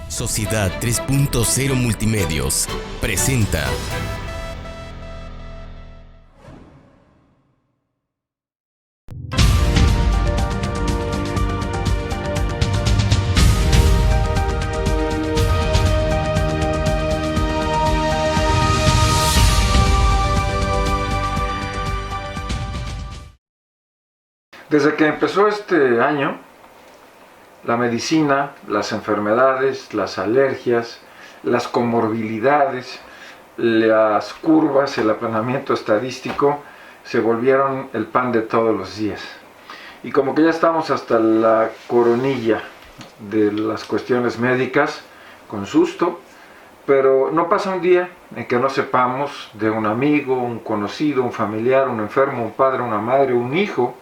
Sociedad 3.0 Multimedios presenta. Desde que empezó este año, la medicina, las enfermedades, las alergias, las comorbilidades, las curvas, el aplanamiento estadístico se volvieron el pan de todos los días. Y como que ya estamos hasta la coronilla de las cuestiones médicas, con susto, pero no pasa un día en que no sepamos de un amigo, un conocido, un familiar, un enfermo, un padre, una madre, un hijo,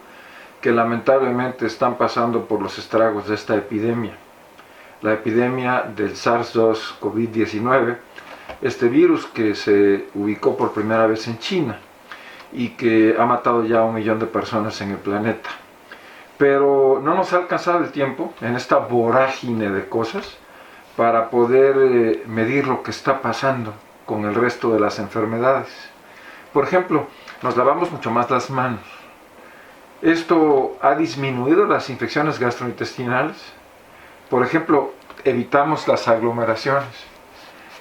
que lamentablemente están pasando por los estragos de esta epidemia. La epidemia del SARS-2 COVID-19, este virus que se ubicó por primera vez en China y que ha matado ya a 1 millón de personas en el planeta. Pero no nos ha alcanzado el tiempo en esta vorágine de cosas para poder medir lo que está pasando con el resto de las enfermedades. Por ejemplo, nos lavamos mucho más las manos. Esto ha disminuido las infecciones gastrointestinales. Por ejemplo, evitamos las aglomeraciones.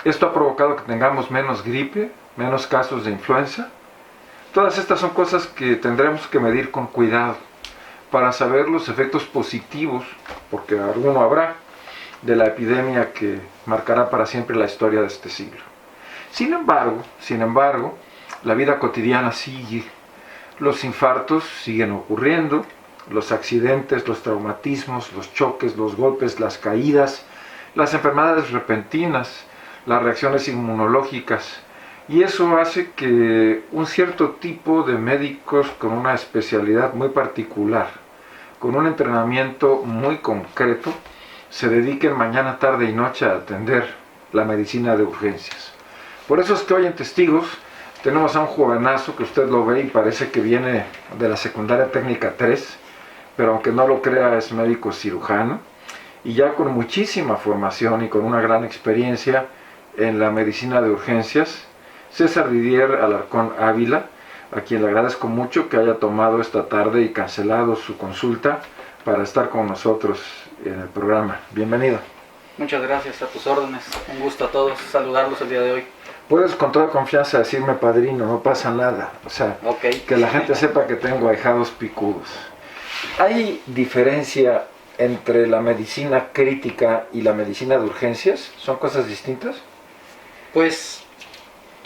Esto ha provocado que tengamos menos gripe, menos casos de influenza. Todas estas son cosas que tendremos que medir con cuidado para saber los efectos positivos, porque alguno habrá, de la epidemia que marcará para siempre la historia de este siglo. Sin embargo, la vida cotidiana sigue. Los infartos siguen ocurriendo, los accidentes, los traumatismos, los choques, los golpes, las caídas, las enfermedades repentinas, las reacciones inmunológicas. Y eso hace que un cierto tipo de médicos con una especialidad muy particular, con un entrenamiento muy concreto, se dediquen mañana, tarde y noche a atender la medicina de urgencias. Por eso es que hoy en Testigos tenemos a un jovenazo que usted lo ve y parece que viene de la secundaria técnica 3, pero aunque no lo crea es médico cirujano y ya con muchísima formación y con una gran experiencia en la medicina de urgencias, César Didier Alarcón Ávila, a quien le agradezco mucho que haya tomado esta tarde y cancelado su consulta para estar con nosotros en el programa. Bienvenido. Muchas gracias, a tus órdenes. Un gusto a todos saludarlos el día de hoy. Puedes con toda confianza decirme padrino, no pasa nada. O sea, que la gente sepa que tengo ahijados picudos. ¿Hay diferencia entre la medicina crítica y la medicina de urgencias? ¿Son cosas distintas? Pues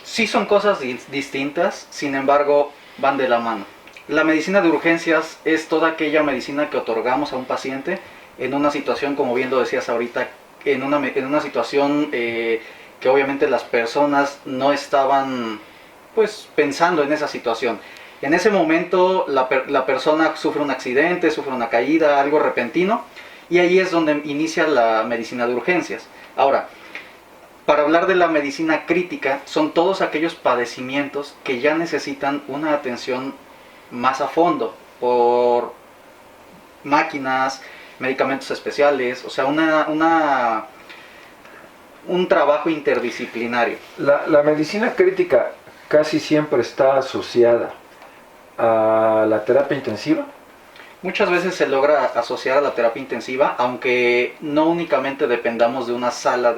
sí son cosas distintas, sin embargo van de la mano. La medicina de urgencias es toda aquella medicina que otorgamos a un paciente en una situación, como bien lo decías ahorita, en una situación que obviamente las personas no estaban pues pensando en esa situación. En ese momento la persona sufre un accidente, sufre una caída, algo repentino, y ahí es donde inicia la medicina de urgencias. Ahora, para hablar de la medicina crítica, son todos aquellos padecimientos que ya necesitan una atención más a fondo, por máquinas, medicamentos especiales, o sea, un trabajo interdisciplinario. La medicina crítica casi siempre está asociada a la terapia intensiva. Muchas veces se logra asociar a la terapia intensiva, aunque no únicamente dependamos de una sala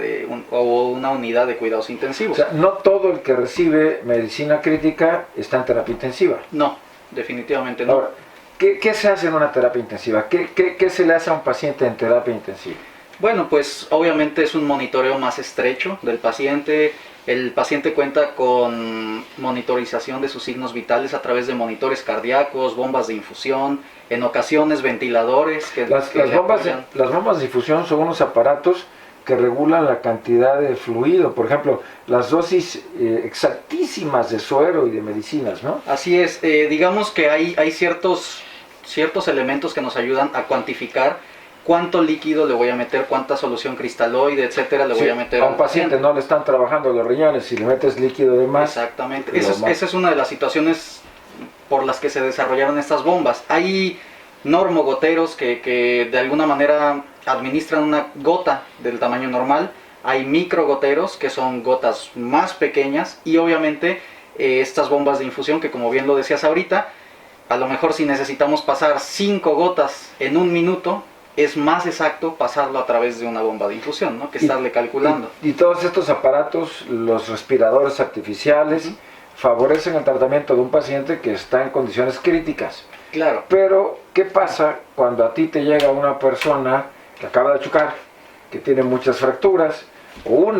o una unidad de cuidados intensivos. O sea, no todo el que recibe medicina crítica está en terapia intensiva. No, definitivamente no. Ahora, ¿qué se hace en una terapia intensiva? ¿Qué se le hace a un paciente en terapia intensiva? Bueno, pues obviamente es un monitoreo más estrecho del paciente. El paciente cuenta con monitorización de sus signos vitales a través de monitores cardíacos, bombas de infusión, en ocasiones ventiladores. Las bombas de infusión son unos aparatos que regulan la cantidad de fluido, por ejemplo, las dosis exactísimas de suero y de medicinas, ¿no? Así es, digamos que hay ciertos elementos que nos ayudan a cuantificar cuánto líquido le voy a meter, cuánta solución cristaloide, etcétera, le voy a meter a un paciente. No le están trabajando los riñones, si le metes líquido de más. Exactamente, esa es una de las situaciones por las que se desarrollaron estas bombas. Hay normogoteros que de alguna manera administran una gota del tamaño normal, hay microgoteros que son gotas más pequeñas y obviamente estas bombas de infusión que, como bien lo decías ahorita, a lo mejor si necesitamos pasar 5 gotas en un minuto, es más exacto pasarlo a través de una bomba de infusión, ¿no? Que estarle calculando. Y todos estos aparatos, los respiradores artificiales, favorecen el tratamiento de un paciente que está en condiciones críticas. Claro. Pero, ¿qué pasa cuando a ti te llega una persona que acaba de chocar, que tiene muchas fracturas, o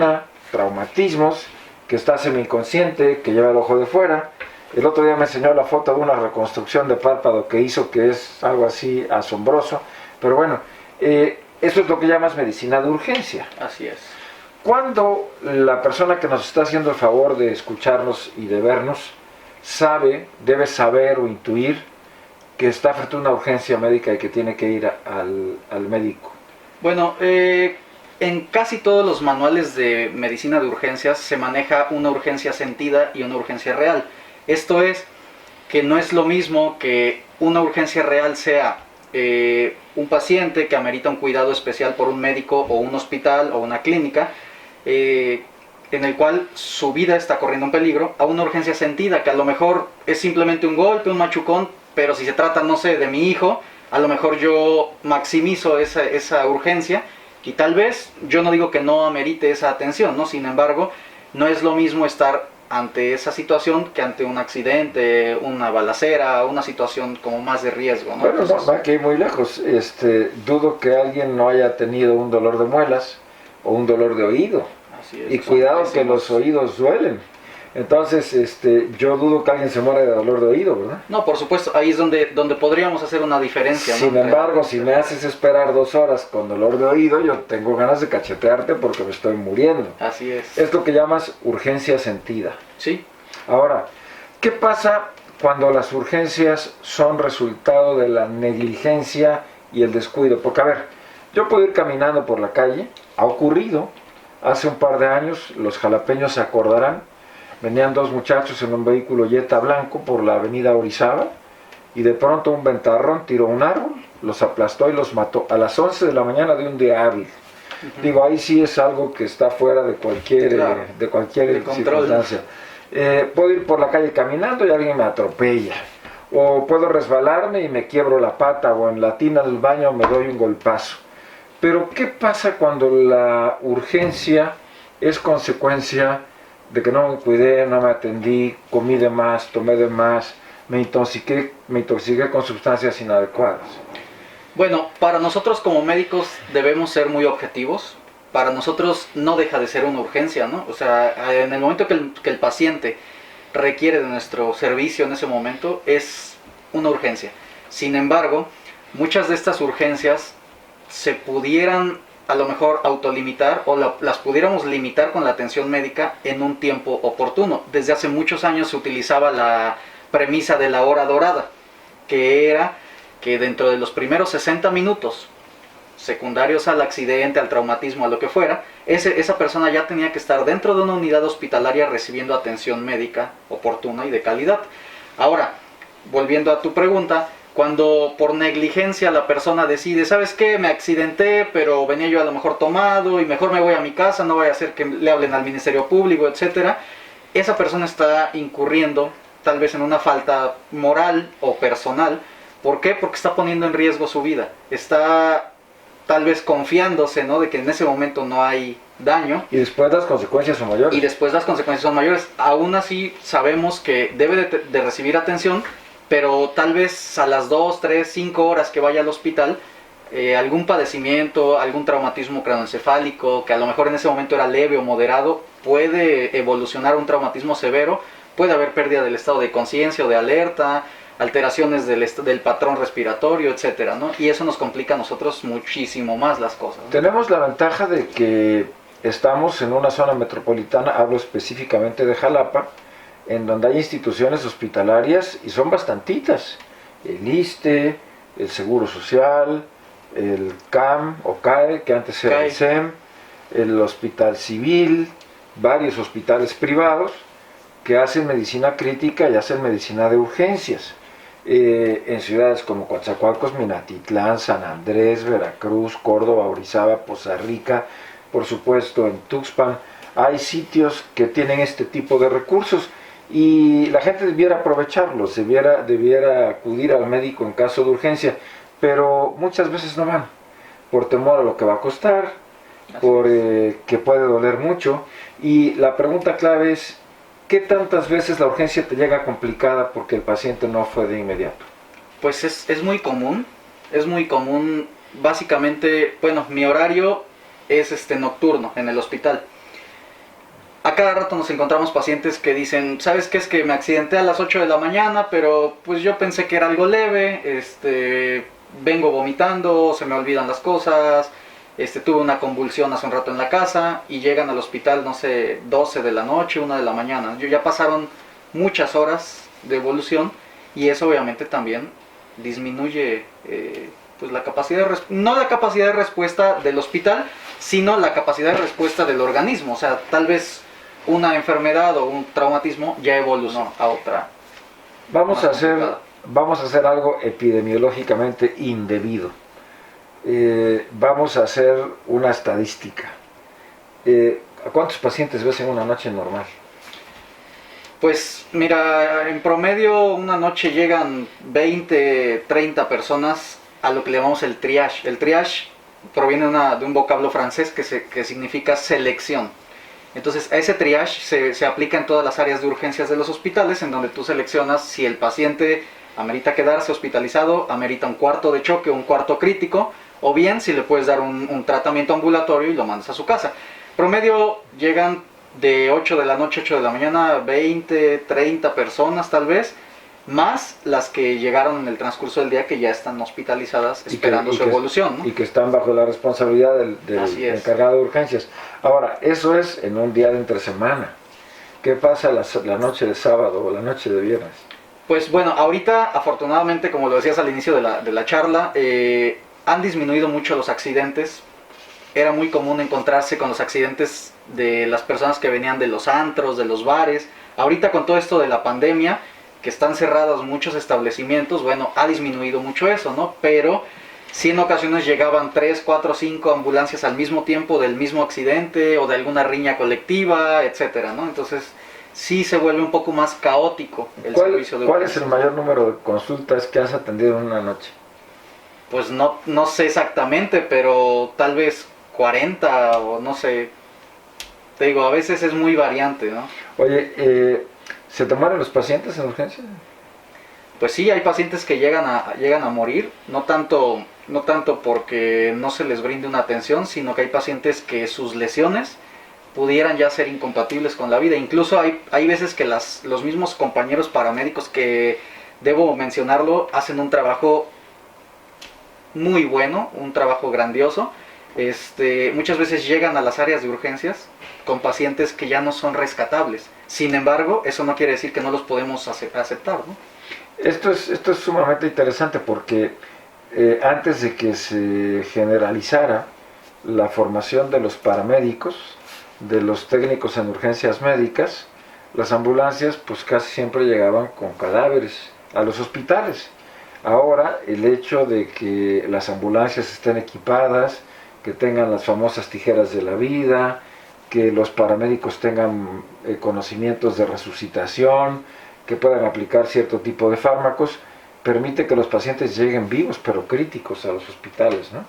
traumatismos, que está semi-inconsciente, que lleva el ojo de fuera? El otro día me enseñó la foto de una reconstrucción de párpado que hizo, que es algo así asombroso. Pero bueno, eso es lo que llamas medicina de urgencia. Así es. Cuando la persona que nos está haciendo el favor de escucharnos y de vernos debe saber o intuir que está frente a una urgencia médica y que tiene que ir al médico. Bueno, en casi todos los manuales de medicina de urgencias se maneja una urgencia sentida y una urgencia real. Esto es que no es lo mismo que una urgencia real sea un paciente que amerita un cuidado especial por un médico o un hospital o una clínica, en el cual su vida está corriendo un peligro, a una urgencia sentida que a lo mejor es simplemente un golpe, un machucón, pero si se trata, no sé, de mi hijo, a lo mejor yo maximizo esa urgencia y tal vez, yo no digo que no amerite esa atención, ¿no? Sin embargo, no es lo mismo estar ante esa situación que ante un accidente, una balacera, una situación como más de riesgo, ¿no? Bueno, no, va que ir muy lejos. Dudo que alguien no haya tenido un dolor de muelas o un dolor de oído. Así es, y cuidado que los oídos duelen. Entonces, yo dudo que alguien se muera de dolor de oído, ¿verdad? No, por supuesto, ahí es donde podríamos hacer una diferencia, ¿no? Sin embargo, si me haces esperar 2 horas con dolor de oído, yo tengo ganas de cachetearte porque me estoy muriendo. Así es. Es lo que llamas urgencia sentida. Sí. Ahora, ¿qué pasa cuando las urgencias son resultado de la negligencia y el descuido? Porque, a ver, yo puedo ir caminando por la calle, ha ocurrido, hace un par de años, los jalapeños se acordarán, venían 2 muchachos en un vehículo Jetta blanco por la avenida Orizaba y de pronto un ventarrón tiró un árbol, los aplastó y los mató a las 11 de la mañana de un día hábil. Digo, ahí sí es algo que está fuera de cualquier, claro, de cualquier circunstancia. Puedo ir por la calle caminando y alguien me atropella. O puedo resbalarme y me quiebro la pata, o en la tina del baño me doy un golpazo. Pero ¿qué pasa cuando la urgencia es consecuencia de que no me cuidé, no me atendí, comí de más, tomé de más, me intoxiqué con sustancias inadecuadas? Bueno, para nosotros como médicos debemos ser muy objetivos. Para nosotros no deja de ser una urgencia, ¿no? O sea, en el momento que el paciente requiere de nuestro servicio en ese momento, es una urgencia. Sin embargo, muchas de estas urgencias se pudieran a lo mejor autolimitar o las pudiéramos limitar con la atención médica en un tiempo oportuno. Desde hace muchos años se utilizaba la premisa de la hora dorada, que era que dentro de los primeros 60 minutos secundarios al accidente, al traumatismo, a lo que fuera, esa persona ya tenía que estar dentro de una unidad hospitalaria recibiendo atención médica oportuna y de calidad. Ahora, volviendo a tu pregunta, cuando por negligencia la persona decide, ¿sabes qué? Me accidenté, pero venía yo a lo mejor tomado y mejor me voy a mi casa, no vaya a ser que le hablen al Ministerio Público, etcétera. Esa persona está incurriendo tal vez en una falta moral o personal. ¿Por qué? Porque está poniendo en riesgo su vida. Está tal vez confiándose, ¿no? De que en ese momento no hay daño. Y después las consecuencias son mayores. Y después las consecuencias son mayores. Aún así sabemos que debe de recibir atención, pero tal vez a las 2, 3, 5 horas que vaya al hospital, algún padecimiento, algún traumatismo craneoencefálico, que a lo mejor en ese momento era leve o moderado, puede evolucionar a un traumatismo severo, puede haber pérdida del estado de conciencia o de alerta, alteraciones del patrón respiratorio, etcétera, ¿no? Y eso nos complica a nosotros muchísimo más las cosas, ¿no? Tenemos la ventaja de que estamos en una zona metropolitana, hablo específicamente de Jalapa, en donde hay instituciones hospitalarias y son bastantitas. El ISSSTE, el Seguro Social, el CAM o CAE, que antes era el SEM, el Hospital Civil, varios hospitales privados que hacen medicina crítica y hacen medicina de urgencias. en ciudades como Coatzacoalcos, Minatitlán, San Andrés, Veracruz, Córdoba, Orizaba, Poza Rica, por supuesto en Tuxpan, hay sitios que tienen este tipo de recursos y la gente debiera aprovecharlos, debiera acudir al médico en caso de urgencia, pero muchas veces no van, por temor a lo que va a costar, por que puede doler mucho, y la pregunta clave es, ¿qué tantas veces la urgencia te llega complicada porque el paciente no fue de inmediato? Pues es muy común, básicamente, bueno, mi horario es nocturno en el hospital. A cada rato nos encontramos pacientes que dicen, ¿sabes qué? Es que me accidenté a las 8 de la mañana, pero pues yo pensé que era algo leve, vengo vomitando, se me olvidan las cosas, tuve una convulsión hace un rato en la casa, y llegan al hospital, no sé, 12 de la noche, 1 de la mañana. Ya pasaron muchas horas de evolución, y eso obviamente también disminuye pues la capacidad no la capacidad de respuesta del hospital, sino la capacidad de respuesta del organismo. O sea, tal vez una enfermedad o un traumatismo ya evolucionó a otra. Vamos a hacer algo epidemiológicamente indebido. Vamos a hacer una estadística. ¿A cuántos pacientes ves en una noche normal? Pues mira, en promedio una noche llegan 20, 30 personas a lo que le llamamos el triage. El triage proviene de un vocablo francés que significa selección. Entonces a ese triage se aplica en todas las áreas de urgencias de los hospitales, en donde tú seleccionas si el paciente amerita quedarse hospitalizado, amerita un cuarto de choque, un cuarto crítico, o bien si le puedes dar un tratamiento ambulatorio y lo mandas a su casa. Promedio llegan de 8 de la noche, 8 de la mañana, 20, 30 personas tal vez, más las que llegaron en el transcurso del día que ya están hospitalizadas esperando su evolución, ¿no? Y que están bajo la responsabilidad del encargado de urgencias. Ahora, eso es en un día de entre semana. ¿Qué pasa la noche de sábado o la noche de viernes? Pues bueno, ahorita afortunadamente, como lo decías al inicio de la charla, han disminuido mucho los accidentes. Era muy común encontrarse con los accidentes de las personas que venían de los antros, de los bares. Ahorita con todo esto de la pandemia, que están cerrados muchos establecimientos, bueno, ha disminuido mucho eso, ¿no? Pero sí en ocasiones llegaban 3, 4, 5 ambulancias al mismo tiempo del mismo accidente o de alguna riña colectiva, etcétera, ¿no? Entonces sí se vuelve un poco más caótico el servicio de urgencias. ¿Cuál es el mayor número de consultas que has atendido en una noche? Pues no sé exactamente, pero tal vez 40 o no sé. Te digo, a veces es muy variante, ¿no? Oye, ¿se te mueren los pacientes en urgencia? Pues sí, hay pacientes que llegan a morir, no tanto porque no se les brinde una atención, sino que hay pacientes que sus lesiones pudieran ya ser incompatibles con la vida. Incluso hay veces que los mismos compañeros paramédicos, que debo mencionarlo, hacen un trabajo muy bueno, un trabajo grandioso. Muchas veces llegan a las áreas de urgencias con pacientes que ya no son rescatables. Sin embargo, eso no quiere decir que no los podemos aceptar, ¿no? Esto es sumamente interesante porque antes de que se generalizara la formación de los paramédicos, de los técnicos en urgencias médicas, las ambulancias pues casi siempre llegaban con cadáveres a los hospitales. Ahora el hecho de que las ambulancias estén equipadas, que tengan las famosas tijeras de la vida, que los paramédicos tengan conocimientos de resucitación, que puedan aplicar cierto tipo de fármacos, permite que los pacientes lleguen vivos pero críticos a los hospitales, ¿no?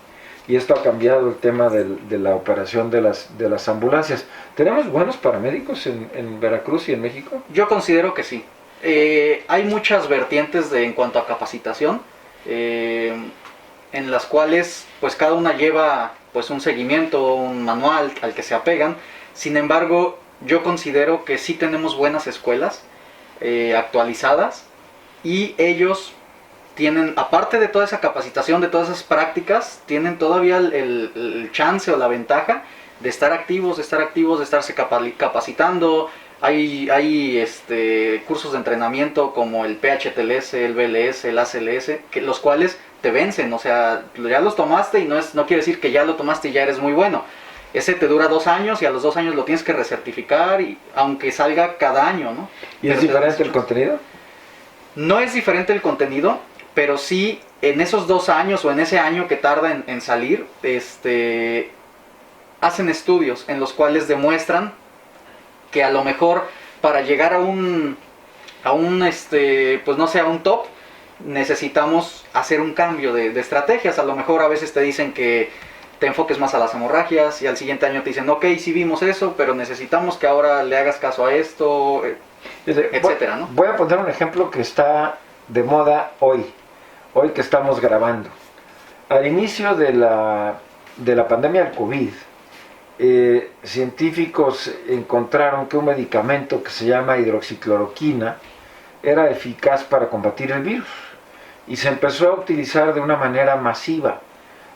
Y esto ha cambiado el tema de la operación de las ambulancias. ¿Tenemos buenos paramédicos en Veracruz y en México? Yo considero que sí. Hay muchas vertientes en cuanto a capacitación, en las cuales pues cada una lleva pues un seguimiento, un manual al que se apegan. Sin embargo, yo considero que sí tenemos buenas escuelas actualizadas, y ellos tienen, aparte de toda esa capacitación, de todas esas prácticas, tienen todavía el chance o la ventaja de estar activos, de estarse capacitando. Hay cursos de entrenamiento como el PHTLS, el BLS, el ACLS, los cuales te vencen. O sea, ya los tomaste y no quiere decir que ya lo tomaste y ya eres muy bueno. Ese te dura 2 años y a los 2 años lo tienes que recertificar, y aunque salga cada año, ¿no? ¿Y es diferente el contenido? No es diferente el contenido, pero sí en esos 2 años o en ese año que tarda en salir, hacen estudios en los cuales demuestran que a lo mejor para llegar a un pues no sé, a un top, necesitamos hacer un cambio de estrategias. A lo mejor a veces te dicen que te enfoques más a las hemorragias y al siguiente año te dicen, ok, sí vimos eso, pero necesitamos que ahora le hagas caso a esto, etcétera, ¿no? Voy a poner un ejemplo que está de moda hoy que estamos grabando. Al inicio de la pandemia del COVID, científicos encontraron que un medicamento que se llama hidroxicloroquina era eficaz para combatir el virus y se empezó a utilizar de una manera masiva,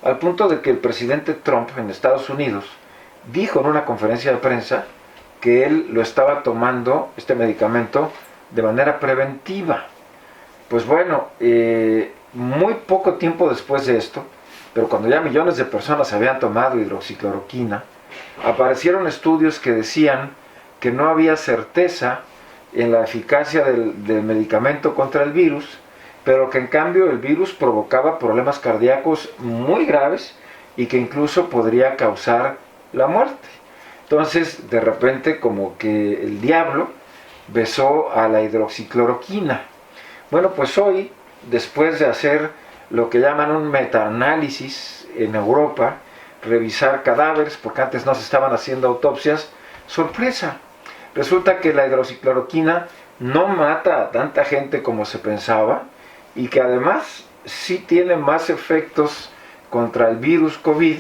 al punto de que el presidente Trump en Estados Unidos dijo en una conferencia de prensa que él lo estaba tomando, este medicamento, de manera preventiva. Pues bueno, muy poco tiempo después de esto, pero cuando ya millones de personas habían tomado hidroxicloroquina, aparecieron estudios que decían que no había certeza en la eficacia del medicamento contra el virus, pero que en cambio el virus provocaba problemas cardíacos muy graves y que incluso podría causar la muerte. Entonces, de repente, como que el diablo besó a la hidroxicloroquina. Bueno, pues hoy, después de hacer lo que llaman un metaanálisis en Europa, revisar cadáveres, porque antes no se estaban haciendo autopsias, sorpresa, resulta que la hidroxicloroquina no mata a tanta gente como se pensaba y que además sí tiene más efectos contra el virus COVID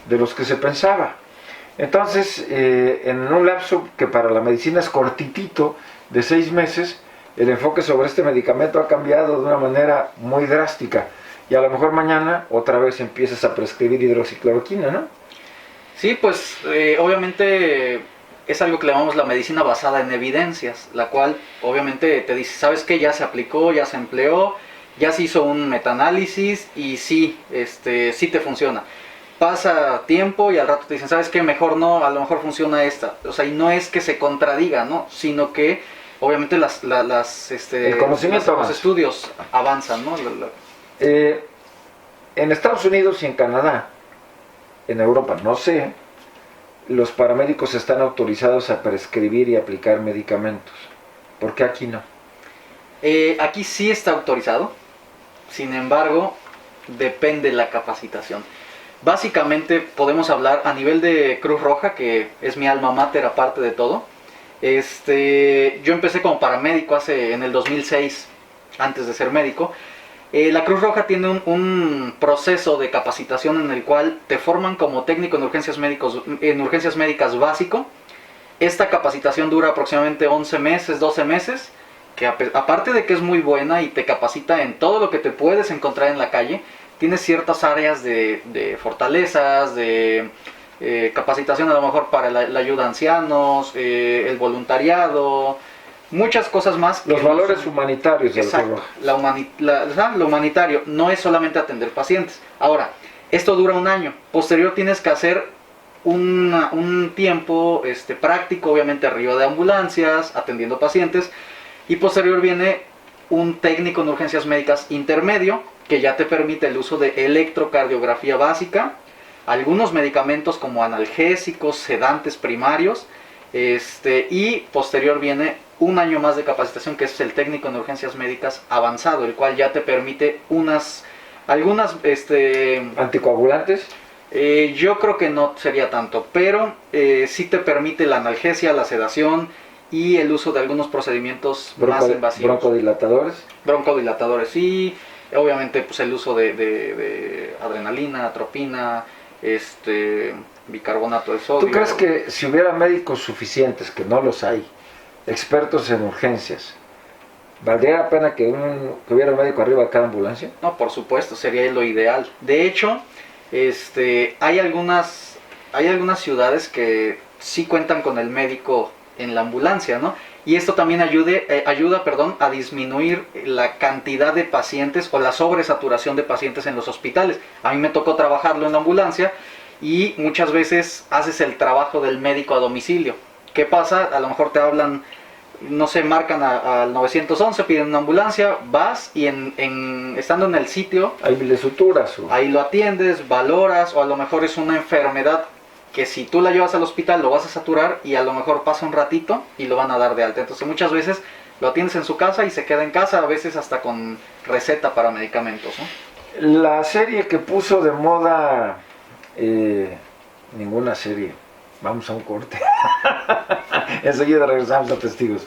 de los que se pensaba. Entonces, en un lapso que para la medicina es cortitito, de 6 meses, el enfoque sobre este medicamento ha cambiado de una manera muy drástica. Y a lo mejor mañana otra vez empiezas a prescribir hidroxicloroquina, ¿no? Sí, pues obviamente es algo que le llamamos la medicina basada en evidencias, la cual obviamente te dice, ¿sabes qué? Ya se aplicó, ya se empleó, ya se hizo un metaanálisis y sí, sí te funciona. Pasa tiempo y al rato te dicen, ¿sabes qué? Mejor no, a lo mejor funciona esta. O sea, y no es que se contradiga, ¿no? Sino que obviamente el conocimiento los estudios avanzan, ¿no? En Estados Unidos y en Canadá, en Europa, no sé, los paramédicos están autorizados a prescribir y aplicar medicamentos. ¿Por qué aquí no? Aquí sí está autorizado, sin embargo, depende la capacitación. Básicamente podemos hablar a nivel de Cruz Roja, que es mi alma mater aparte de todo. Yo empecé como paramédico en el 2006, antes de ser médico. La Cruz Roja tiene un proceso de capacitación en el cual te forman como técnico en urgencias médicas básico. Esta capacitación dura aproximadamente 11 meses, 12 meses, que aparte de que es muy buena y te capacita en todo lo que te puedes encontrar en la calle, tiene ciertas áreas de fortalezas, de capacitación a lo mejor para la ayuda a ancianos, el voluntariado, muchas cosas más. Los valores humanitarios del Exacto, lo humanitario no es solamente atender pacientes. Ahora, esto dura 1 año, posterior tienes que hacer un tiempo práctico, obviamente arriba de ambulancias, atendiendo pacientes, y posterior viene un técnico en urgencias médicas intermedio, que ya te permite el uso de electrocardiografía básica, algunos medicamentos como analgésicos, sedantes primarios, y posterior viene 1 año más de capacitación, que es el técnico en urgencias médicas avanzado, el cual ya te permite algunas ¿anticoagulantes? Yo creo que no sería tanto, pero sí te permite la analgesia, la sedación y el uso de algunos procedimientos más invasivos. Broncodilatadores, sí. Obviamente pues el uso de adrenalina, atropina, bicarbonato de sodio. ¿Tú crees que si hubiera médicos suficientes, que no los hay, expertos en urgencias, valdría la pena que hubiera un médico arriba de cada ambulancia? No, por supuesto, sería lo ideal. De hecho, hay algunas ciudades que sí cuentan con el médico en la ambulancia, ¿no? Y esto también ayuda a disminuir la cantidad de pacientes o la sobresaturación de pacientes en los hospitales. A mí me tocó trabajarlo en la ambulancia y muchas veces haces el trabajo del médico a domicilio. ¿Qué pasa? A lo mejor te hablan no sé, marcan al 911, piden una ambulancia, vas y estando en el sitio, ahí le suturas. Ahí lo atiendes, valoras, o a lo mejor es una enfermedad que si tú la llevas al hospital lo vas a saturar y a lo mejor pasa un ratito y lo van a dar de alta. Entonces muchas veces lo atiendes en su casa y se queda en casa, a veces hasta con receta para medicamentos, ¿no? La serie que puso de moda, ninguna serie. Vamos a un corte. Enseguida regresamos a Testigos.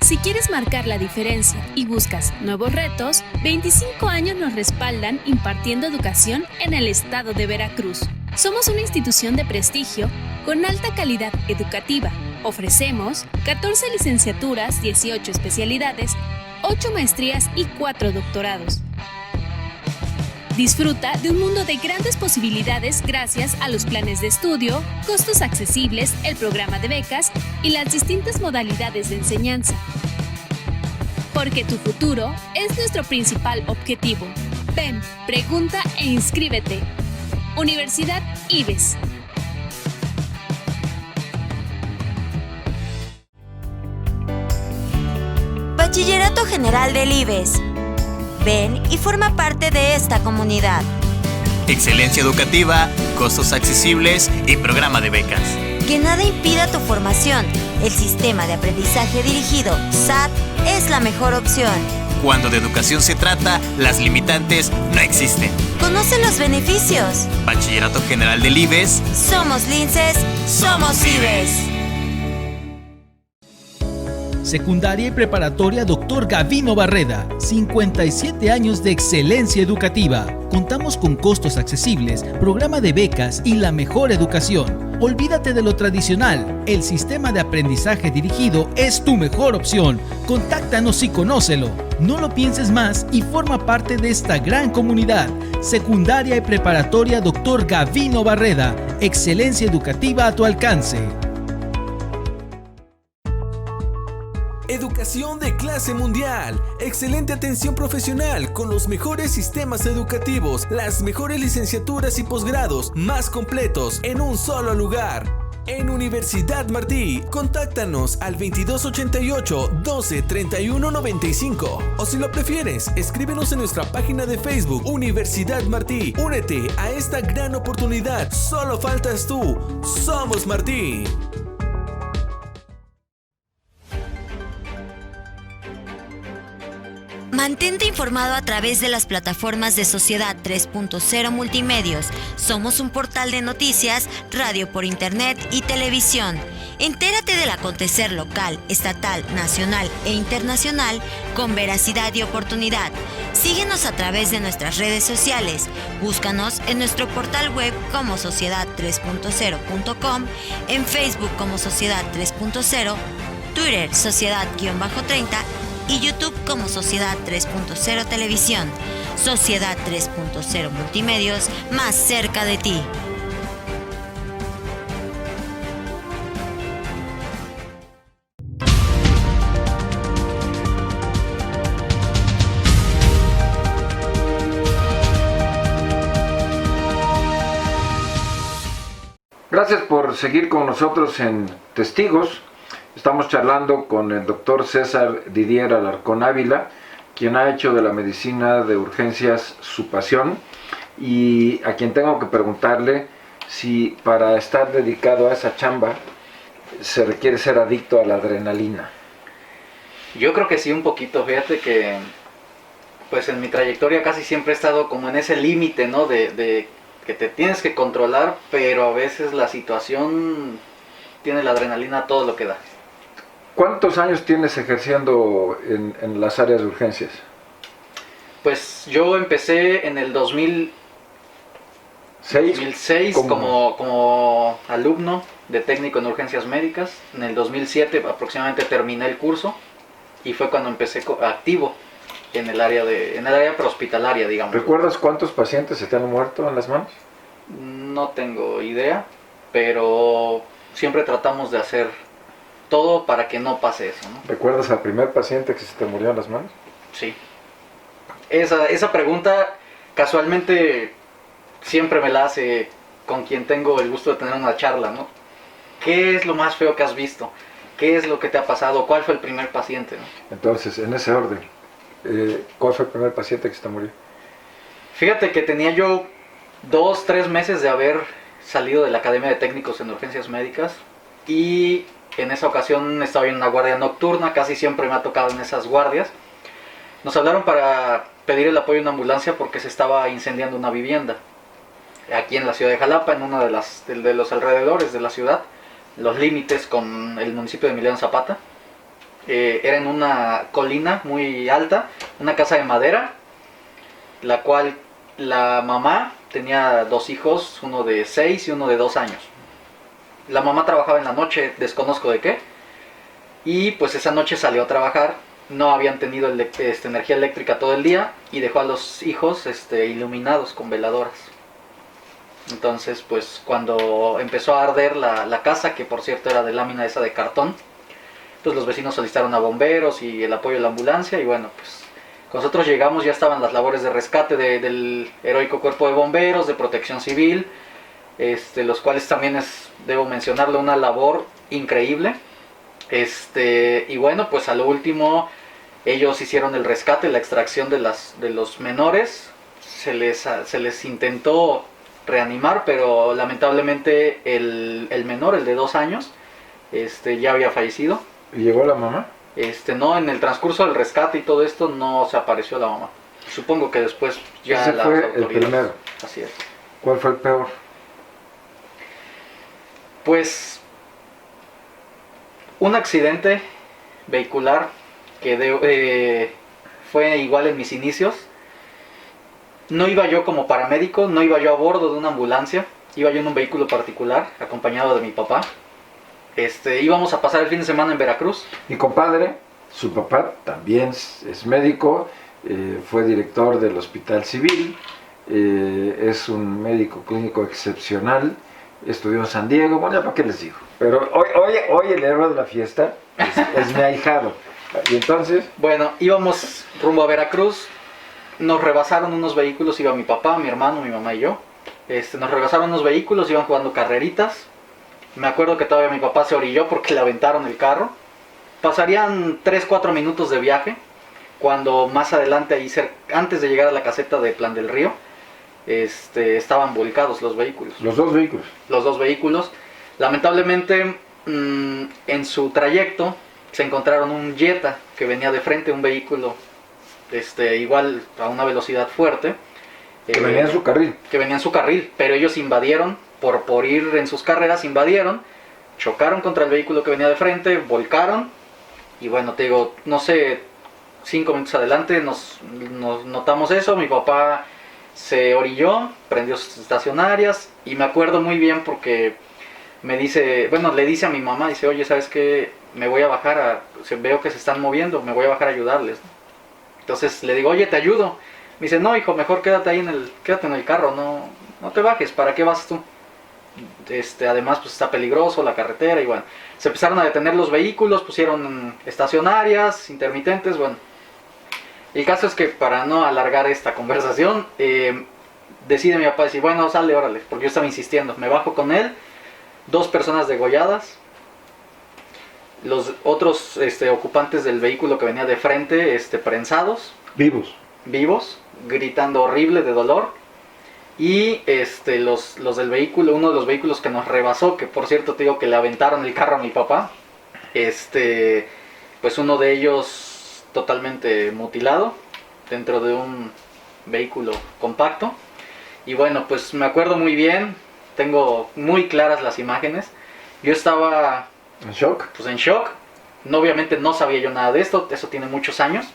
Si quieres marcar la diferencia y buscas nuevos retos, 25 años nos respaldan impartiendo educación en el estado de Veracruz. Somos una institución de prestigio con alta calidad educativa. Ofrecemos 14 licenciaturas, 18 especialidades, 8 maestrías y 4 doctorados. Disfruta de un mundo de grandes posibilidades gracias a los planes de estudio, costos accesibles, el programa de becas y las distintas modalidades de enseñanza. Porque tu futuro es nuestro principal objetivo. Ven, pregunta e inscríbete. Universidad IBES. Bachillerato General del IBES. Ven y forma parte de esta comunidad. Excelencia educativa, costos accesibles y programa de becas. Que nada impida tu formación. El sistema de aprendizaje dirigido, SAT, es la mejor opción. Cuando de educación se trata, las limitantes no existen. Conoce los beneficios. Bachillerato General del IBES. Somos linces, somos IBES. Secundaria y preparatoria Dr. Gavino Barreda, 57 años de excelencia educativa. Contamos con costos accesibles, programa de becas y la mejor educación. Olvídate de lo tradicional, el sistema de aprendizaje dirigido es tu mejor opción. Contáctanos y conócelo. No lo pienses más y forma parte de esta gran comunidad. Secundaria y preparatoria Dr. Gavino Barreda, excelencia educativa a tu alcance. Educación de clase mundial, excelente atención profesional con los mejores sistemas educativos, las mejores licenciaturas y posgrados más completos en un solo lugar. En Universidad Martí, contáctanos al 2288 12 31 95 o si lo prefieres, escríbenos en nuestra página de Facebook Universidad Martí. Únete a esta gran oportunidad, solo faltas tú. Somos Martí. Mantente informado a través de las plataformas de Sociedad 3.0 Multimedios. Somos un portal de noticias, radio por internet y televisión. Entérate del acontecer local, estatal, nacional e internacional con veracidad y oportunidad. Síguenos a través de nuestras redes sociales. Búscanos en nuestro portal web como sociedad3.0.com, en Facebook como Sociedad 3.0, Twitter Sociedad-30 y YouTube como Sociedad 3.0 Televisión. Sociedad 3.0 Multimedios, más cerca de ti. Gracias por seguir con nosotros en Testigos. Estamos charlando con el doctor César Didier Alarcón Ávila, quien ha hecho de la medicina de urgencias su pasión y a quien tengo que preguntarle si para estar dedicado a esa chamba se requiere ser adicto a la adrenalina. Yo creo que sí, un poquito. Fíjate que pues en mi trayectoria casi siempre he estado como en ese límite, ¿no? De que te tienes que controlar, pero a veces la situación tiene la adrenalina a todo lo que da. ¿Cuántos años tienes ejerciendo en las áreas de urgencias? Pues yo empecé en el 2006 como alumno de técnico en urgencias médicas. En el 2007 aproximadamente terminé el curso y fue cuando empecé activo en el área prehospitalaria, digamos. ¿Recuerdas cuántos pacientes se te han muerto en las manos? No tengo idea, pero siempre tratamos de hacer todo para que no pase eso, ¿no? ¿Recuerdas al primer paciente que se te murió en las manos? Sí. Esa pregunta casualmente siempre me la hace con quien tengo el gusto de tener una charla, ¿no? ¿Qué es lo más feo que has visto? ¿Qué es lo que te ha pasado? ¿Cuál fue el primer paciente, ¿no? Entonces, en ese orden, ¿cuál fue el primer paciente que se te murió? Fíjate que tenía yo 2-3 meses de haber salido de la Academia de Técnicos en Urgencias Médicas y en esa ocasión estaba en una guardia nocturna, casi siempre me ha tocado en esas guardias. Nos hablaron para pedir el apoyo de una ambulancia porque se estaba incendiando una vivienda aquí en la ciudad de Jalapa, en uno de los alrededores de la ciudad, los límites con el municipio de Emiliano Zapata. Era en una colina muy alta, una casa de madera, la cual la mamá tenía 2 hijos, uno de 6 y uno de 2 años. La mamá trabajaba en la noche, desconozco de qué, y pues esa noche salió a trabajar. No habían tenido energía eléctrica todo el día y dejó a los hijos iluminados con veladoras. Entonces, pues cuando empezó a arder la casa, que por cierto era de lámina esa de cartón, pues los vecinos solicitaron a bomberos y el apoyo de la ambulancia. Y bueno, pues cuando nosotros llegamos ya estaban las labores de rescate del heroico cuerpo de bomberos, de protección civil, los cuales también debo mencionarlo, una labor increíble. Y bueno, pues a lo último ellos hicieron el rescate, la extracción de los menores. Se les intentó reanimar, pero lamentablemente el menor, el de 2 años, ya había fallecido. ¿Y llegó la mamá? No, en el transcurso del rescate y todo esto no se apareció la mamá. Supongo que después ya ese las fue autoridades. El primero. Así es. ¿Cuál fue el peor? Pues un accidente vehicular que fue igual en mis inicios. No iba yo como paramédico, no iba yo a bordo de una ambulancia, iba yo en un vehículo particular, acompañado de mi papá. Íbamos a pasar el fin de semana en Veracruz. Mi compadre, su papá también es médico, fue director del Hospital Civil, es un médico clínico excepcional, estudió en San Diego, bueno, ya para qué les digo. Pero hoy el héroe de la fiesta es mi ahijado. Y entonces... Bueno, íbamos rumbo a Veracruz. Nos rebasaron unos vehículos, iba mi papá, mi hermano, mi mamá y yo. Nos rebasaron unos vehículos, iban jugando carreritas. Me acuerdo que todavía mi papá se orilló porque le aventaron el carro. Pasarían 3-4 minutos de viaje, cuando más adelante, antes de llegar a la caseta de Plan del Río, estaban volcados los vehículos. ¿Los dos vehículos? Los 2 vehículos. Lamentablemente, en su trayecto, se encontraron un Jetta que venía de frente, un vehículo igual a una velocidad fuerte. Que venía en su carril. Que venía en su carril, pero ellos invadieron, por ir en sus carreras, invadieron, chocaron contra el vehículo que venía de frente, volcaron, y bueno, te digo, no sé, 5 minutos adelante nos notamos eso, mi papá se orilló, prendió sus estacionarias, y me acuerdo muy bien porque le dice a mi mamá, dice, oye, ¿sabes qué? Me voy a bajar, veo que se están moviendo, me voy a bajar a ayudarles. Entonces le digo, oye, te ayudo. Me dice, no, hijo, mejor quédate en el carro, no te bajes, ¿para qué vas tú? Además, pues está peligroso la carretera, y bueno, se empezaron a detener los vehículos, pusieron estacionarias, intermitentes, bueno. El caso es que, para no alargar esta conversación, decide mi papá decir, bueno, sale, órale, porque yo estaba insistiendo. Me bajo con él, 2 personas degolladas, los otros ocupantes del vehículo que venía de frente, prensados. Vivos, gritando horrible de dolor. Y los del vehículo, uno de los vehículos que nos rebasó, que por cierto te digo que le aventaron el carro a mi papá, pues uno de ellos totalmente mutilado dentro de un vehículo compacto. Y bueno, pues me acuerdo muy bien, tengo muy claras las imágenes. Yo estaba ¿en shock? Pues en shock. No, obviamente no sabía yo nada de esto, eso tiene muchos años.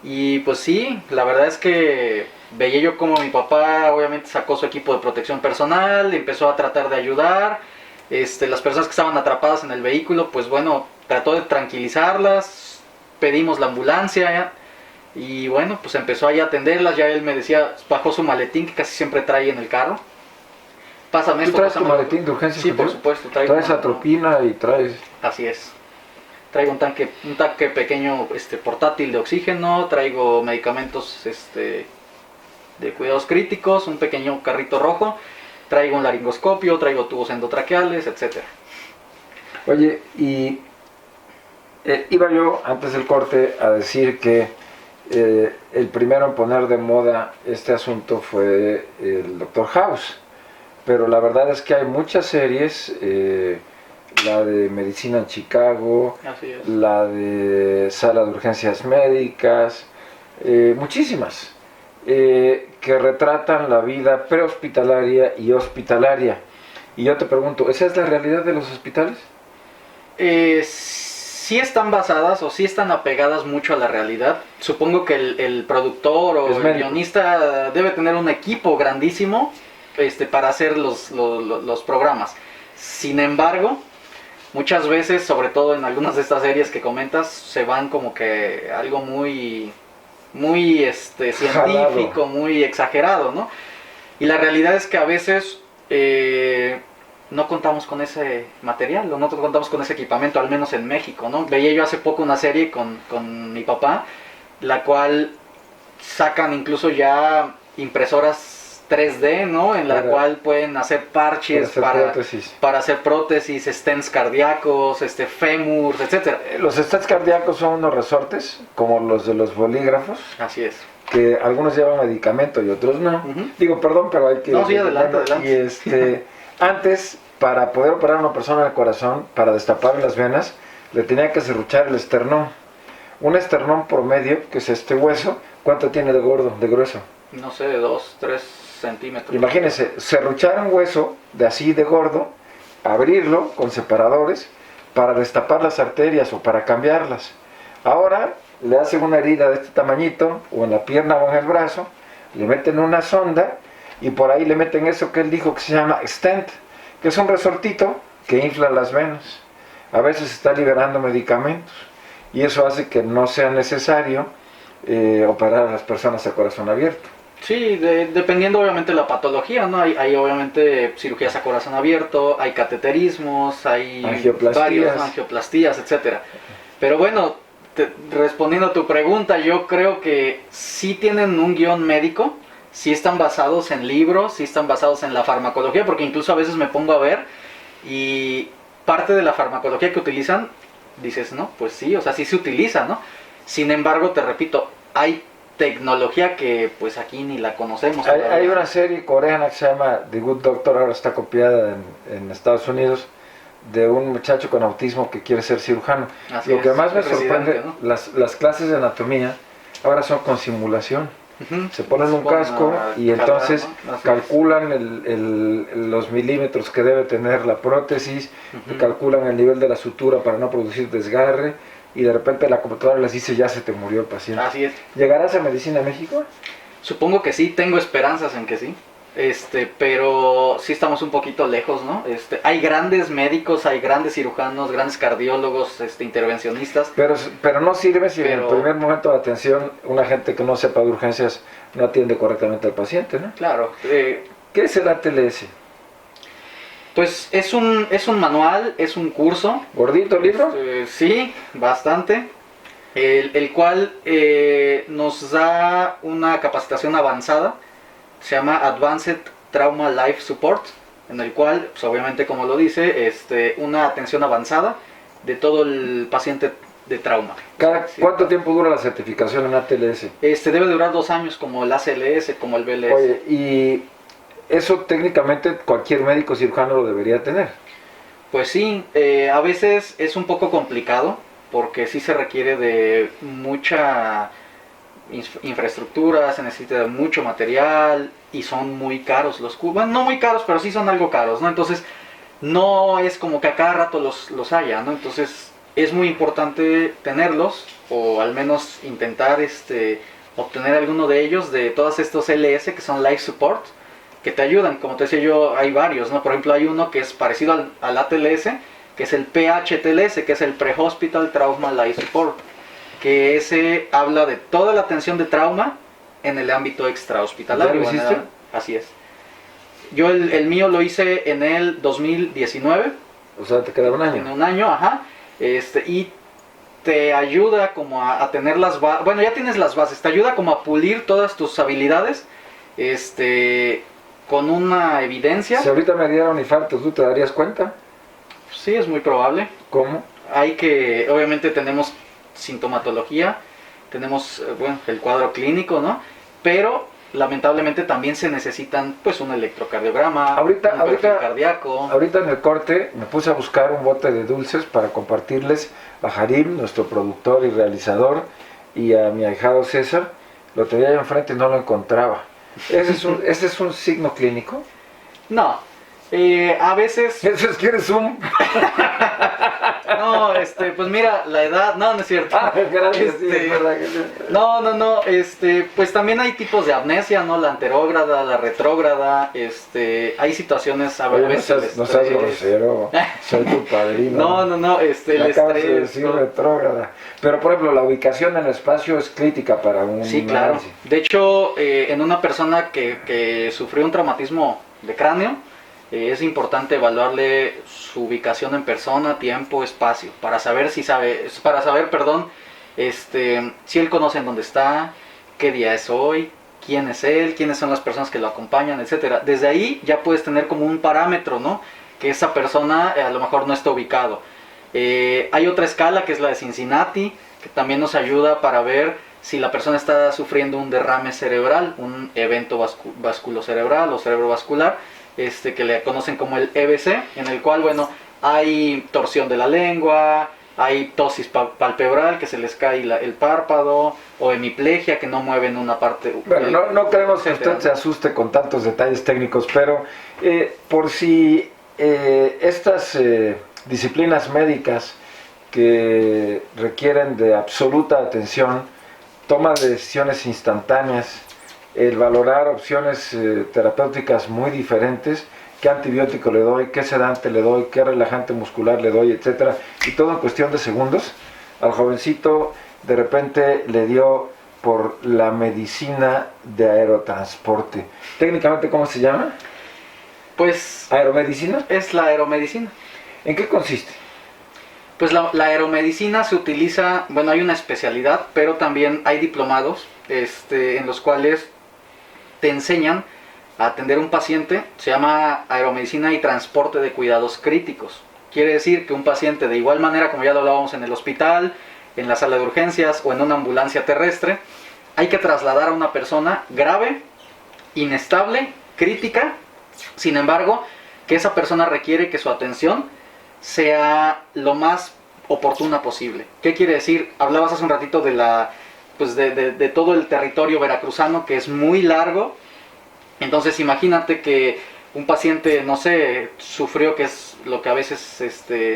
Y pues sí, la verdad es que veía yo como mi papá obviamente sacó su equipo de protección personal, empezó a tratar de ayudar. Las personas que estaban atrapadas en el vehículo, pues bueno, trató de tranquilizarlas, pedimos la ambulancia y bueno, pues empezó ahí a atenderlas. Ya él me decía, bajó su maletín que casi siempre trae en el carro. Pásame esto. ¿Tú traes tu maletín de urgencias? Sí, por supuesto. Traes atropina y traes... Así es. Traigo un tanque pequeño portátil de oxígeno, traigo medicamentos de cuidados críticos, un pequeño carrito rojo, traigo un laringoscopio, traigo tubos endotraqueales, etcétera. Oye, y iba yo antes del corte a decir que el primero en poner de moda este asunto fue el Dr. House, pero la verdad es que hay muchas series, la de Medicina en Chicago, Así es. la de Sala de Urgencias Médicas, muchísimas, que retratan la vida prehospitalaria y hospitalaria. Y yo te pregunto, ¿esa es la realidad de los hospitales? Sí están basadas o sí están apegadas mucho a la realidad. Supongo que el productor o el guionista debe tener un equipo grandísimo para hacer los programas. Sin embargo, muchas veces, sobre todo en algunas de estas series que comentas, se van como que algo muy científico, muy exagerado, ¿no? Y la realidad es que a veces no contamos con ese material, o no contamos con ese equipamiento, al menos en México, ¿no? Veía yo hace poco una serie con mi papá, la cual sacan incluso ya impresoras 3D, ¿no? En la cual pueden hacer parches para hacer prótesis, stents cardíacos, fémurs, etcétera. Los stents cardíacos son unos resortes, como los de los bolígrafos. Así es. Que algunos llevan medicamento y otros no. Digo, perdón, pero hay que... No, sí, adelante. Y antes, para poder operar a una persona del corazón, para destapar las venas, le tenía que serruchar el esternón. Un esternón promedio, que es este hueso, ¿cuánto tiene de gordo, de grueso? No sé, de 2, 3 centímetros. Imagínense, serruchar un hueso de así de gordo, abrirlo con separadores para destapar las arterias o para cambiarlas. Ahora le hacen una herida de este tamañito, o en la pierna o en el brazo, le meten una sonda y por ahí le meten eso que él dijo que se llama stent, que es un resortito que infla las venas. A veces está liberando medicamentos y eso hace que no sea necesario operar a las personas a corazón abierto. Sí, dependiendo obviamente de la patología, ¿no? Hay obviamente cirugías a corazón abierto, hay cateterismos, hay varios angioplastías, etcétera. Pero bueno, respondiendo a tu pregunta, yo creo que sí tienen un guión médico, sí están basados en libros, sí están basados en la farmacología, porque incluso a veces me pongo a ver y parte de la farmacología que utilizan, dices, no, pues sí, o sea, sí se utiliza, ¿no? Sin embargo, te repito, hay tecnología que pues aquí ni la conocemos. Hay una serie coreana que se llama The Good Doctor, ahora está copiada en Estados Unidos, de un muchacho con autismo que quiere ser cirujano. Lo que más me sorprende, ¿no? las clases de anatomía ahora son con simulación. Se ponen un casco y entonces calculan los milímetros que debe tener la prótesis, calculan el nivel de la sutura para no producir desgarre, y de repente la computadora les dice, ya se te murió el paciente. Así es. ¿Llegarás a Medicina a México? Supongo que sí, tengo esperanzas en que sí. Pero sí estamos un poquito lejos, ¿no? Hay grandes médicos, hay grandes cirujanos, grandes cardiólogos, intervencionistas. Pero no sirve si en el primer momento de atención una gente que no sepa de urgencias no atiende correctamente al paciente, ¿no? Claro. ¿Qué es el ATLS? Pues es un manual, es un curso. ¿Gordito el libro? Sí, bastante. El cual nos da una capacitación avanzada. Se llama Advanced Trauma Life Support, en el cual, pues obviamente como lo dice, una atención avanzada de todo el paciente de trauma. ¿Cuánto tiempo dura la certificación en ATLS? Debe durar 2 años, como el ACLS, como el BLS. Oye, y eso técnicamente cualquier médico cirujano lo debería tener. Pues sí, a veces es un poco complicado, porque sí se requiere de mucha infraestructura, se necesita de mucho material y son muy caros los cursos. Bueno, no muy caros, pero sí son algo caros, ¿no? Entonces no es como que a cada rato los haya, ¿no? Entonces es muy importante tenerlos, o al menos intentar obtener alguno de ellos, de todos estos LS que son Life Support, que te ayudan. Como te decía yo, hay varios, ¿no? Por ejemplo, hay uno que es parecido al ATLS, que es el PHTLS, que es el Pre-Hospital Trauma Life Support, que ese habla de toda la atención de trauma en el ámbito extrahospitalario. ¿Ya lo hiciste? Así es. Yo el mío lo hice en el 2019. O sea, te queda un año. En un año, ajá. Y te ayuda como a tener las bases, bueno, ya tienes las bases, te ayuda como a pulir todas tus habilidades, con una evidencia. Si ahorita me diera un infarto, ¿tú te darías cuenta? Sí, es muy probable. ¿Cómo? Obviamente tenemos sintomatología, tenemos, el cuadro clínico, ¿no? Pero lamentablemente también se necesitan, pues, un electrocardiograma, un perfil cardíaco. Ahorita en el corte me puse a buscar un bote de dulces para compartirles a Harim, nuestro productor y realizador, y a mi ahijado César. Lo tenía ahí enfrente y no lo encontraba. ¿Ese es un signo clínico? No, a veces... Eso es que eres un... No, pues mira, la edad... No, no es cierto. Gracias, sí, es verdad que... No, pues también hay tipos de amnesia, ¿no? La anterógrada, la retrógrada, hay situaciones a veces... No seas grosero, soy tu padrino. No, el acabas estrés... de decir retrógrada. Pero, por ejemplo, la ubicación en el espacio es crítica para un... Sí, claro. De hecho, en una persona que sufrió un traumatismo de cráneo, es importante evaluarle su ubicación en persona, tiempo, espacio, para saber si él conoce en dónde está, qué día es hoy, quién es él, quiénes son las personas que lo acompañan, etcétera. Desde ahí ya puedes tener como un parámetro, ¿no? Que esa persona a lo mejor no está ubicado. Hay otra escala que es la de Cincinnati, que también nos ayuda para ver si la persona está sufriendo un derrame cerebral, un evento vasculocerebral o cerebrovascular, que le conocen como el EBC, en el cual, hay torsión de la lengua, hay ptosis palpebral, que se les cae el párpado, o hemiplegia, que no mueven una parte. Bueno, no queremos que usted se asuste con tantos detalles técnicos, pero por si estas disciplinas médicas que requieren de absoluta atención, toma de decisiones instantáneas, el valorar opciones terapéuticas muy diferentes, qué antibiótico le doy, qué sedante le doy, qué relajante muscular le doy, etcétera, y todo en cuestión de segundos. Al jovencito de repente le dio por la medicina de aerotransporte. Técnicamente, ¿cómo se llama? Pues... ¿Aeromedicina? Es la aeromedicina. ¿En qué consiste? Pues la aeromedicina se utiliza, hay una especialidad, pero también hay diplomados en los cuales te enseñan a atender a un paciente. Se llama aeromedicina y transporte de cuidados críticos. Quiere decir que un paciente, de igual manera como ya lo hablábamos en el hospital, en la sala de urgencias o en una ambulancia terrestre, hay que trasladar a una persona grave, inestable, crítica. Sin embargo, que esa persona requiere que su atención sea lo más oportuna posible. ¿Qué quiere decir? Hablabas hace un ratito de todo el territorio veracruzano, que es muy largo. Entonces imagínate que un paciente, no sé, sufrió, que es lo que a veces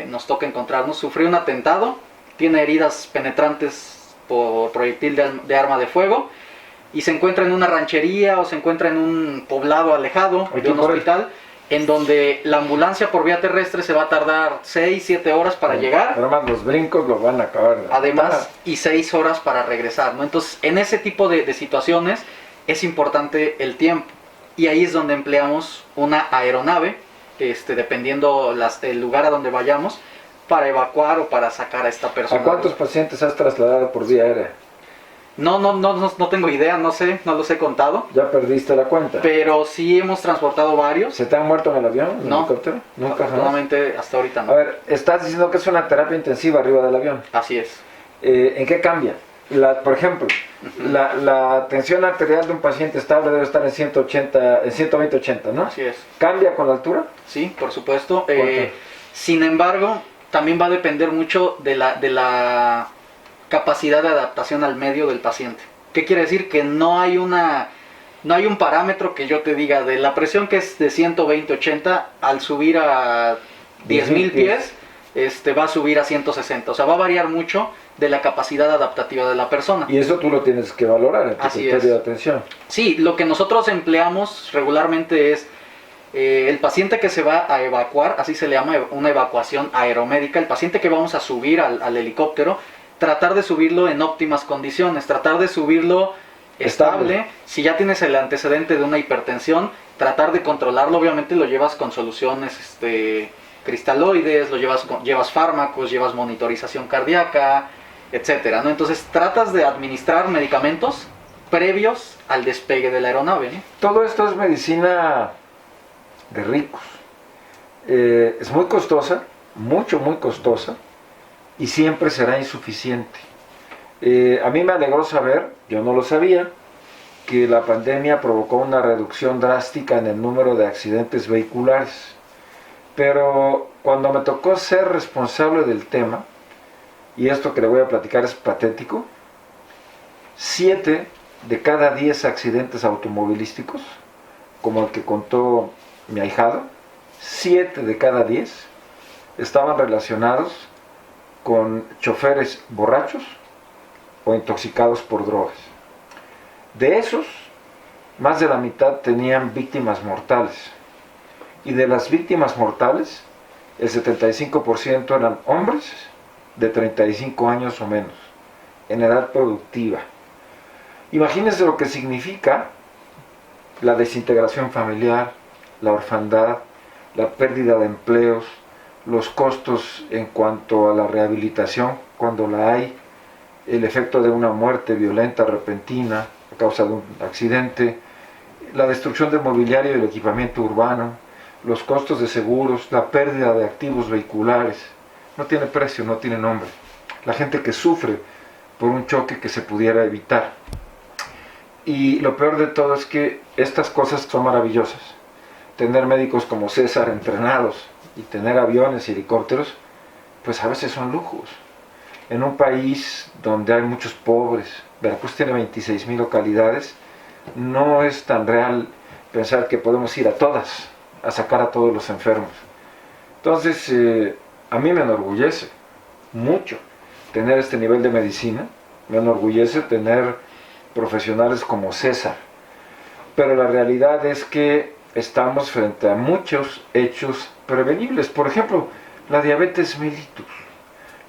nos toca encontrarnos, sufrió un atentado, tiene heridas penetrantes por proyectil de arma de fuego, y se encuentra en una ranchería o se encuentra en un poblado alejado de un hospital, en donde la ambulancia por vía terrestre se va a tardar 6-7 horas para llegar. Además los brincos lo van a acabar. Además, y 6 horas para regresar, ¿no? Entonces, en ese tipo de situaciones es importante el tiempo. Y ahí es donde empleamos una aeronave, dependiendo el lugar a donde vayamos, para evacuar o para sacar a esta persona. ¿A cuántos pacientes has trasladado por vía aérea? No tengo idea, no los he contado. ¿Ya perdiste la cuenta? Pero sí hemos transportado varios. ¿Se te han muerto en el avión? ¿En el helicóptero? Nunca, afortunadamente, hasta ahorita no. A ver, estás diciendo que es una terapia intensiva arriba del avión. Así es. ¿En qué cambia? Por ejemplo, la tensión arterial de un paciente estable debe estar en 120-80, ¿no? Así es. ¿Cambia con la altura? Sí, por supuesto. Sin embargo, también va a depender mucho de la capacidad de adaptación al medio del paciente. ¿Qué quiere decir? Que no hay un parámetro que yo te diga de la presión, que es de 120-80, al subir a 10.000 pies, va a subir a 160. O sea, va a variar mucho de la capacidad adaptativa de la persona. Y eso tú lo tienes que valorar en tu criterio de atención. Sí, lo que nosotros empleamos regularmente es el paciente que se va a evacuar, así se le llama una evacuación aeromédica. El paciente que vamos a subir al helicóptero, tratar de subirlo en óptimas condiciones, tratar de subirlo estable. Si ya tienes el antecedente de una hipertensión, tratar de controlarlo. Obviamente lo llevas con soluciones cristaloides, llevas fármacos, llevas monitorización cardíaca, etcétera, ¿no? Entonces tratas de administrar medicamentos previos al despegue de la aeronave, ¿no? Todo esto es medicina de ricos. Es muy costosa, muy costosa, y siempre será insuficiente. A mí me alegró saber, yo no lo sabía, que la pandemia provocó una reducción drástica en el número de accidentes vehiculares. Pero cuando me tocó ser responsable del tema, y esto que le voy a platicar es patético, 7 de cada 10 accidentes automovilísticos, como el que contó mi ahijado, 7 de cada 10 estaban relacionados con choferes borrachos o intoxicados por drogas. De esos, más de la mitad tenían víctimas mortales. Y de las víctimas mortales, el 75% eran hombres de 35 años o menos, en edad productiva. Imagínense lo que significa la desintegración familiar, la orfandad, la pérdida de empleos, los costos en cuanto a la rehabilitación, cuando la hay, el efecto de una muerte violenta, repentina, a causa de un accidente, la destrucción del mobiliario y el equipamiento urbano, los costos de seguros, la pérdida de activos vehiculares. No tiene precio, no tiene nombre. La gente que sufre por un choque que se pudiera evitar. Y lo peor de todo es que estas cosas son maravillosas. Tener médicos como César entrenados y tener aviones y helicópteros, pues a veces son lujos. En un país donde hay muchos pobres, Veracruz tiene 26,000 localidades, no es tan real pensar que podemos ir a todas, a sacar a todos los enfermos. Entonces, a mí me enorgullece mucho tener este nivel de medicina, me enorgullece tener profesionales como César, pero la realidad es que estamos frente a muchos hechos prevenibles. Por ejemplo, la diabetes mellitus.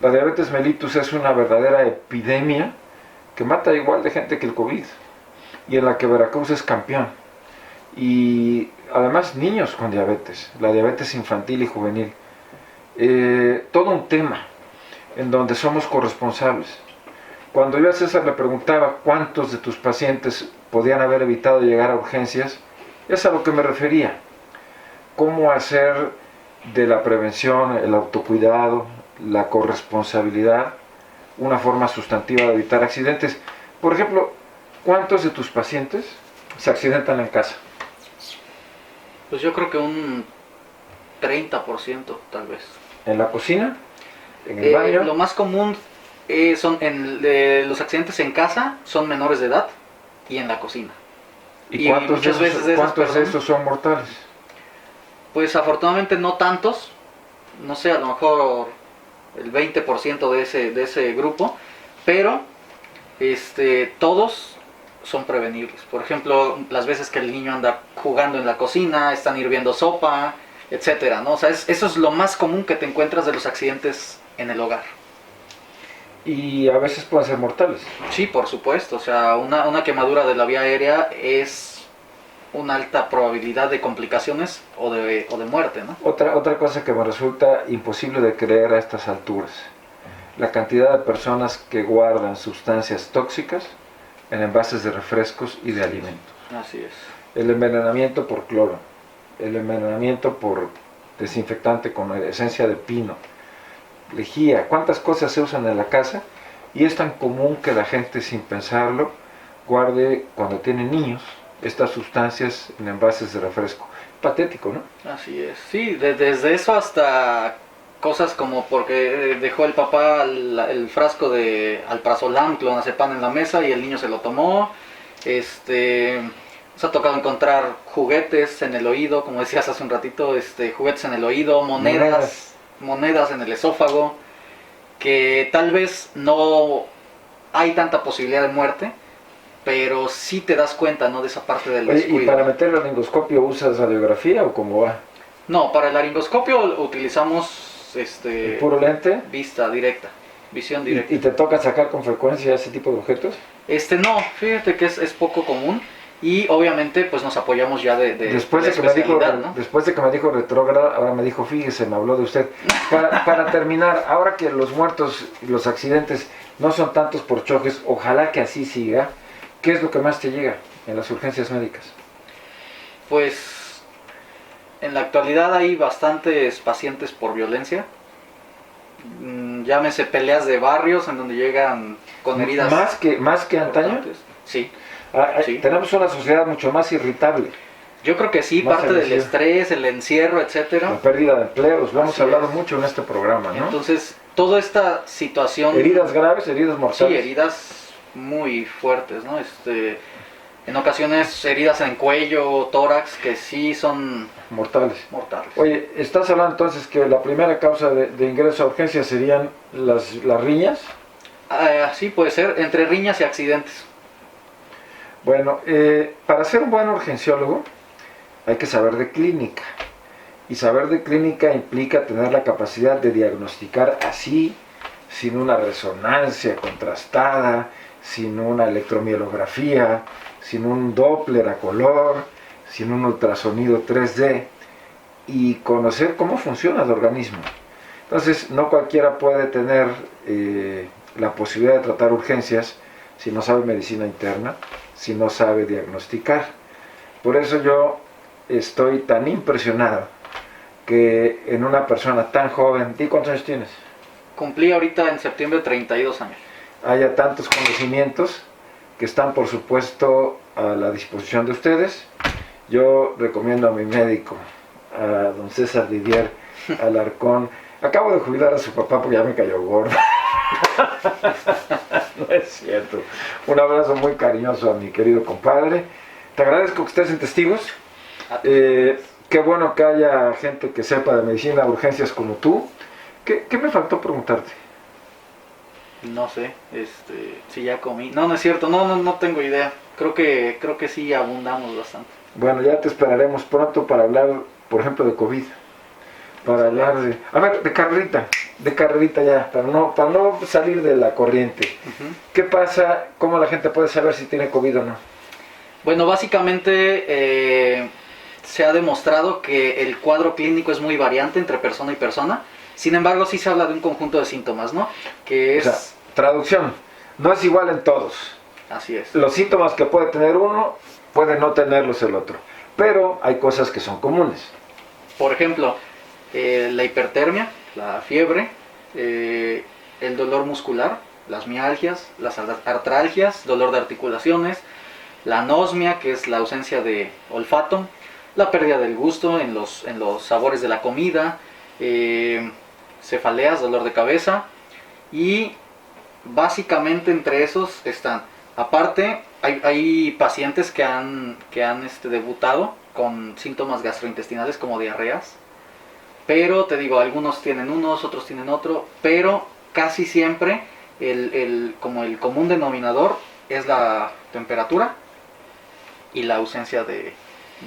La diabetes mellitus es una verdadera epidemia que mata igual de gente que el COVID, y en la que Veracruz es campeón. Y además niños con diabetes, la diabetes infantil y juvenil. Todo un tema en donde somos corresponsables. Cuando yo a César le preguntaba cuántos de tus pacientes podían haber evitado llegar a urgencias, es a lo que me refería. Cómo hacer de la prevención, el autocuidado, la corresponsabilidad, una forma sustantiva de evitar accidentes. Por ejemplo, ¿cuántos de tus pacientes se accidentan en casa? Pues yo creo que un 30% tal vez. ¿En la cocina? ¿En el baño? Lo más común son los accidentes en casa, son menores de edad y en la cocina. ¿Y cuántos de esos son mortales? Pues afortunadamente no tantos, no sé, a lo mejor el 20% de ese grupo, pero todos son prevenibles. Por ejemplo, las veces que el niño anda jugando en la cocina, están hirviendo sopa, etcétera, ¿no? O sea, eso es lo más común que te encuentras de los accidentes en el hogar. Y a veces pueden ser mortales. Sí, por supuesto. O sea, una quemadura de la vía aérea es una alta probabilidad de complicaciones o de muerte, ¿no? Otra cosa que me resulta imposible de creer a estas alturas: la cantidad de personas que guardan sustancias tóxicas en envases de refrescos y de alimentos. Así es. El envenenamiento por cloro, el envenenamiento por desinfectante con esencia de pino, lejía, cuántas cosas se usan en la casa, y es tan común que la gente, sin pensarlo, guarde, cuando tiene niños, estas sustancias en envases de refresco. Patético, ¿no? Así es. Sí, desde eso hasta cosas como porque dejó el papá el frasco de alprazolam, clonazepam en la mesa y el niño se lo tomó. Nos ha tocado encontrar juguetes en el oído, como decías hace un ratito, juguetes en el oído, monedas en el esófago, que tal vez no hay tanta posibilidad de muerte, pero sí te das cuenta, ¿no?, de esa parte del descuido. ¿Y para meter el laringoscopio usas radiografía o cómo va? No, para el laringoscopio utilizamos ¿el puro lente? Vista directa, visión directa. ¿Y te toca sacar con frecuencia ese tipo de objetos? No, fíjate que es poco común. Y obviamente pues nos apoyamos ya de después de de que me dijo, especialidad, ¿no? después de que me dijo retrógrada, ahora me dijo, fíjese, me habló de usted. Para terminar, ahora que los muertos y los accidentes no son tantos por choques, ojalá que así siga, ¿qué es lo que más te llega en las urgencias médicas? Pues en la actualidad hay bastantes pacientes por violencia. Llámese peleas de barrios en donde llegan con heridas. ¿Más que antaño? Sí. Sí. Tenemos una sociedad mucho más irritable. Yo creo que sí, Más parte del agresiva. estrés, el encierro, etcétera. La pérdida de empleos, lo hemos Así hablado es. mucho en este programa, ¿no? Entonces, toda esta situación... Heridas graves, heridas Sí, mortales. heridas muy fuertes, ¿no? En ocasiones heridas en cuello, tórax, que sí son Mortales. mortales. Oye, estás hablando entonces que la primera causa de ingreso a urgencias serían las riñas. Sí, puede ser, entre riñas y accidentes. Bueno, para ser un buen urgenciólogo hay que saber de clínica. Y saber de clínica implica tener la capacidad de diagnosticar así, sin una resonancia contrastada, sin una electromielografía, sin un Doppler a color, sin un ultrasonido 3D, y conocer cómo funciona el organismo. Entonces, no cualquiera puede tener la posibilidad de tratar urgencias si no sabe medicina interna, si no sabe diagnosticar. Por eso yo estoy tan impresionado que en una persona tan joven, ¿y cuántos años tienes? Cumplí ahorita en septiembre 32 años. Haya tantos conocimientos que están por supuesto a la disposición de ustedes. Yo recomiendo a mi médico, a don César Didier Alarcón. Acabo de jubilar a su papá porque ya me cayó gordo. No es cierto. Un abrazo muy cariñoso a mi querido compadre. Te agradezco que estés en Testigos. Qué bueno que haya gente que sepa de medicina, urgencias como tú. ¿Qué me faltó preguntarte? No sé, si ya comí. No es cierto, no tengo idea. Creo que sí abundamos bastante. Bueno, ya te esperaremos pronto para hablar, por ejemplo, de COVID. Para hablar de... A ver, de carrerita ya, para no salir de la corriente. ¿Qué pasa? ¿Cómo la gente puede saber si tiene COVID o no? Bueno, básicamente se ha demostrado que el cuadro clínico es muy variante entre persona y persona. Sin embargo, sí se habla de un conjunto de síntomas, ¿no? Que es... O sea, traducción, no es igual en todos. Así es. Los síntomas que puede tener uno, puede no tenerlos el otro. Pero hay cosas que son comunes. Por ejemplo, la hipertermia, la fiebre, el dolor muscular, las mialgias, las artralgias, dolor de articulaciones, la anosmia, que es la ausencia de olfato, la pérdida del gusto en los sabores de la comida, cefaleas, dolor de cabeza, y básicamente entre esos están. Aparte, hay pacientes que han debutado con síntomas gastrointestinales como diarreas, pero te digo, algunos tienen unos, otros tienen otro, pero casi siempre como el común denominador es la temperatura y la ausencia de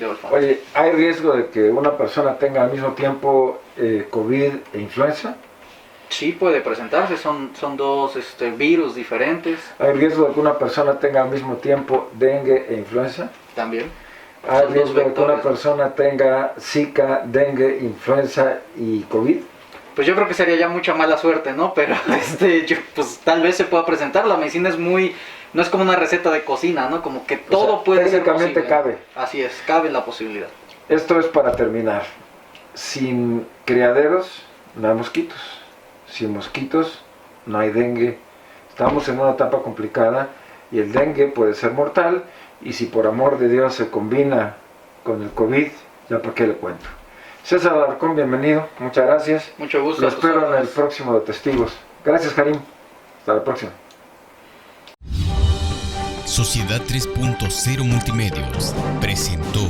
olfato. Oye, ¿hay riesgo de que una persona tenga al mismo tiempo COVID e influenza? Sí, puede presentarse, son dos virus diferentes. ¿Hay riesgo de que una persona tenga al mismo tiempo dengue e influenza? También. ¿Hay Son riesgo dos de que una vectores. persona tenga Zika, dengue, influenza y COVID? Pues yo creo que sería ya mucha mala suerte, ¿no? Pero pues tal vez se pueda presentar. La medicina no es como una receta de cocina, ¿no? Como que todo puede ser técnicamente posible. cabe. Así es, cabe la posibilidad. Esto es para terminar. Sin criaderos no hay mosquitos. Sin mosquitos no hay dengue. Estamos en una etapa complicada y el dengue puede ser mortal, y si por amor de Dios se combina con el COVID, ya para qué le cuento. César Alarcón, bienvenido, muchas gracias. Mucho gusto. Lo a tus espero en el órdenes. próximo de Testigos. Gracias, Karim. Hasta la próxima. Sociedad 3.0 Multimedios presentó